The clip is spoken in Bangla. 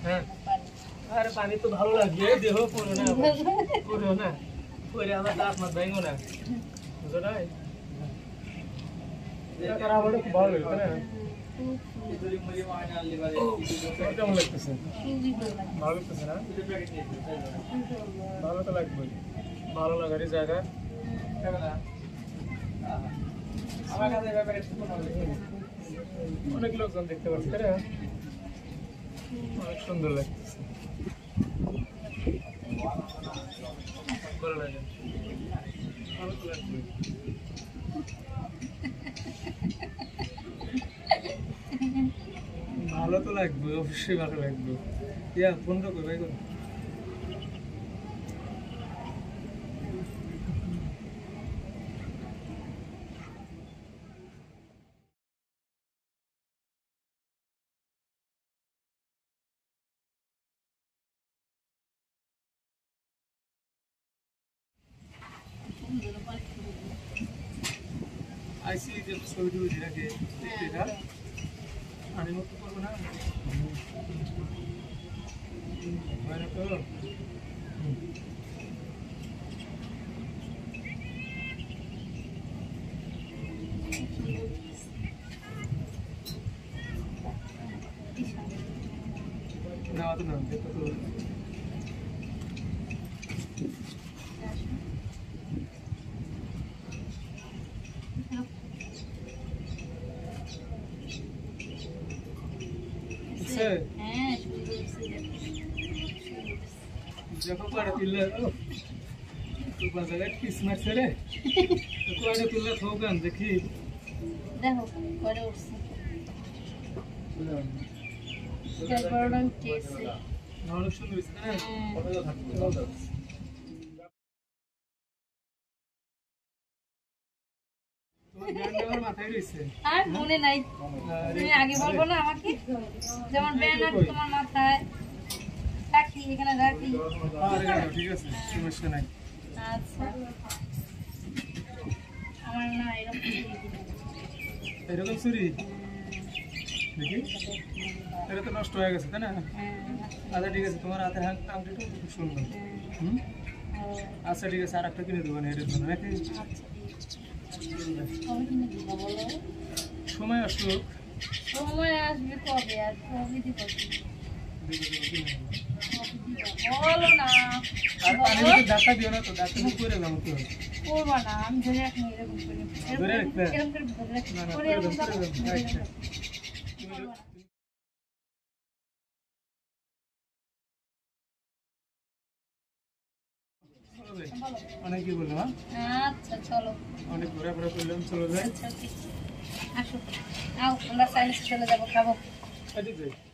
হ্যাঁ আরে পানি তো ভালো লাগবে দেহ পড়ো না পরে আমার দাঁত মাত ভাঙো না বুঝো না এটা করা বড় খুব ভালো লাগে না কেমন লাগতেছে ভালো লাগতেছে না ভালো তো লাগবে ভালো লাগার জায়গা অনেক লোকজন দেখতে পাচ্ছি তাই না অনেক সুন্দর লাগতেছে ভালো লাগে ভালো তো লাগবে ভালো তো লাগবে অবশ্যই ভালো লাগবে ইয়া ফোনটা কই ভাই করো আইসি যে ছবিটি বুঝি রাখে দেখতে না আমি মুক্ত করবো না বাইরে তো না তো না দেখো তো देखो कोड़ा तुल्ला तो बाजार किस्मत से रे तो कोड़ा तुल्ला थोकन देखी देखो कोड़ा उठছে क्या कोड़ा कैसे नालो सुंदर है ना कोड़ा থাকবে তোমার ব্যান্ড আমার মাথায় রইছে আর মনে নাই তুমি আগে বলবো না আমাকে যেমন ব্যান্ড আর তোমার মাথায় রাখি এখানে রাখি আরে ঠিক আছে সমস্যা নাই আচ্ছা আমার না এরকম চুরি দেখি এটা তো নষ্ট হয়ে গেছে তাই না আচ্ছা ঠিক আছে তোমার হাতের আংটিটা খুব সুন্দর আচ্ছা ঠিক আছে আর একটা কিনে দেবো না এর জন্য নাকি সময় আসুক সময় আসবে কবে আর কবে দিব বলো না আর পানি মধ্যে ধাক্কা দিও না তো ধাক্কা দিয়ে পড়ে যাবো তো করবা না আমি ধরে রাখি এরকম করে ধরে রাখতে এরকম করে ধরে রাখি না না করে পড়ে যাবো আচ্ছা অনেক কি বললাম আচ্ছা চলো অনেক ঘোরাফেরা করলাম চলো যাই আচ্ছা আসো আও আমরা সাইলেন্সে চলে যাবো খাবো ঠিক আছে